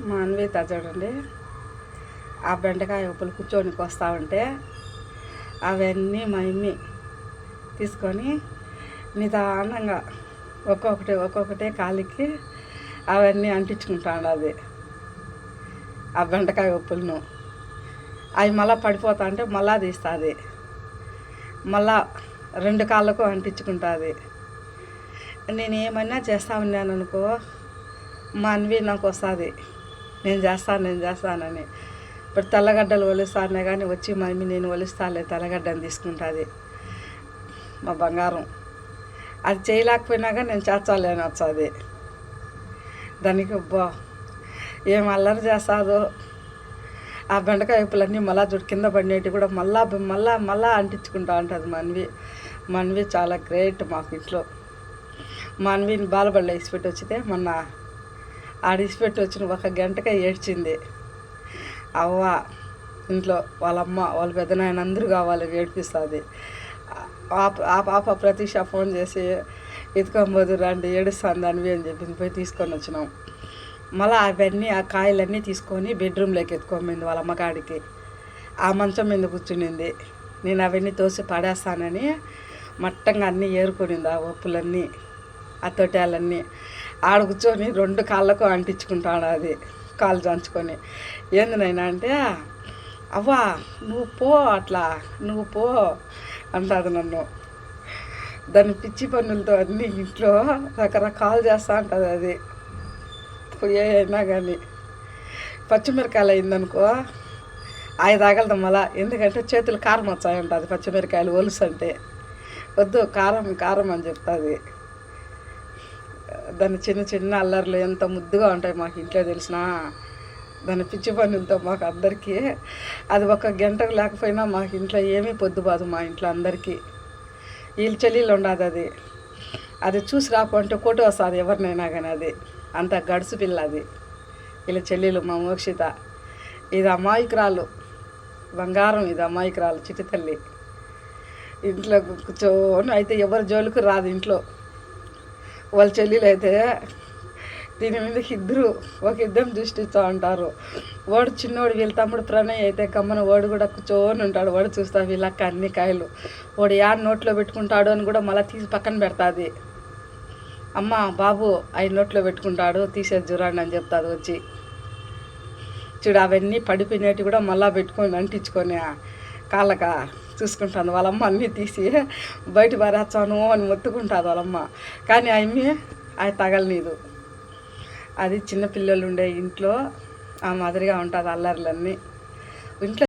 మా అన్విత చూడండి, ఆ బెండకాయ ఉప్పులు కూర్చొని వస్తూ ఉంటే అవన్నీ మా అమ్మి తీసుకొని నిదానంగా ఒక్కొక్కటే కాలికి అవన్నీ అంటించుకుంటాడు. అది ఆ బెండకాయ ఉప్పులను అవి మళ్ళీ పడిపోతా అంటే మళ్ళా తీస్తుంది, మళ్ళా 2 కాళ్ళకు అంటించుకుంటుంది. నేను ఏమన్నా చేస్తూ ఉన్నాను అనుకో, మా అన్వి నాకు వస్తుంది నేను చేస్తానని. ఇప్పుడు తెల్లగడ్డలు ఒలుస్తానే కానీ వచ్చి మా అమ్మి నేను ఒలుస్తాలే తెల్లగడ్డని తీసుకుంటుంది మా బంగారం. అది చేయలేకపోయినా కానీ నేను చేస్తాలే అని వచ్చేది. దానికి ఏం అల్లరి చేస్తుందో. ఆ బెండకాయ ఉప్పులన్నీ మళ్ళా చూడు కింద పడినట్టు కూడా మళ్ళా అంటించుకుంటా ఉంటుంది మా అన్వి చాలా గ్రేట్ మాకు ఇంట్లో. మా అన్విని బాలబడిలో ఇసిపెట్టి వచ్చితే మొన్న ఇసిపెట్టి వచ్చిన 1 గంటకే ఏడ్చింది. అవ్వ ఇంట్లో వాళ్ళమ్మ వాళ్ళ పెద్దనాయన అందరూ కావాలి ఏడిపిస్తుంది. ఆ పాప ప్రతీష ఫోన్ చేసి ఎత్తుకొనిపోదు రండి ఏడుస్తుంది అన్వి అని చెప్పింది. పోయి తీసుకొని వచ్చినాం. మళ్ళీ అవన్నీ ఆ కాయలన్నీ తీసుకొని బెడ్రూమ్లోకి ఎత్తుకోమంది వాళ్ళ అమ్మకాడికి. ఆ మంచం మీద కూర్చునింది. నేను అవన్నీ తోసి పడేస్తానని మట్టంగా అన్నీ ఏరుకొనింది. ఆ ఉప్పులన్నీ ఆ తొట్టాలన్నీ ఆడ కూర్చొని 2 కాళ్ళకు అంటించుకుంటాడు. అది కాళ్ళు చంచుకొని ఏంది నైనా అంటే, అవ్వా నువ్వు పో అంటుంది నన్ను. దాని పిచ్చి పనులతో అన్నీ ఇంట్లో రకరకాలు చేస్తూ ఉంటుంది. అది అయినా కానీ పచ్చిమిరకాయలు అయిందనుకో అవి తాగలదు మళ్ళా. ఎందుకంటే చేతులు కారం వచ్చాయి ఉంటుంది పచ్చిమిరకాయలు ఒలుసు అంటే. వద్దు కారం అని చెప్తుంది. దాని చిన్న అల్లర్లు ఎంత ముద్దుగా ఉంటాయి మాకు ఇంట్లో తెలిసిన. దాని పిచ్చి పనులతో మాకు అందరికీ అది 1 గంటకు లేకపోయినా మాకు ఇంట్లో ఏమీ పొద్దుబాదు. మా ఇంట్లో అందరికీ వీళ్ళ చెల్లెలు ఉండదు. అది చూసి రాకుంటే కొట్టు వస్తుంది ఎవరినైనా కానీ. అది అంత గడుసు పిల్ల. అది వీళ్ళ చెల్లెలు మా మోక్షిత. ఇది అమాయకురాలు బంగారం. ఇది అమాయకురాలు చిట్టి తల్లి. ఇంట్లో కూర్చొని అయితే ఎవరి జోలికి రాదు ఇంట్లో. వాళ్ళ చెల్లెలు అయితే దీని మీద ఇద్దరు దృష్టి ఇస్తూ ఉంటారు. వాడు చిన్నోడు వీళ్ళ తమ్ముడు ప్రణయ్ అయితే గమ్మన వాడు కూడా కూర్చొని ఉంటాడు. వాడు చూస్తా వీళ్ళక్క అన్ని కాయలు వాడు నోట్లో పెట్టుకుంటాడు అని కూడా మళ్ళీ తీసి పక్కన పెడతాది. అమ్మ బాబు అవి నోట్లో పెట్టుకుంటాడు తీసేది చూడండి అని చెప్తాది వచ్చి. చూడు అవన్నీ పడిపోయినట్టు కూడా మళ్ళీ పెట్టుకొని అంటించుకొని కాళ్ళక చూసుకుంటుంది. వాళ్ళమ్మ అన్నీ తీసి బయట పారేస్తాను అని మొత్తుకుంటుంది వాళ్ళమ్మ. కానీ అవి తగలనీదు. అది చిన్నపిల్లలు ఉండే ఇంట్లో ఆ మాదిరిగా ఉంటుంది అల్లర్లన్నీ. ఇంట్లో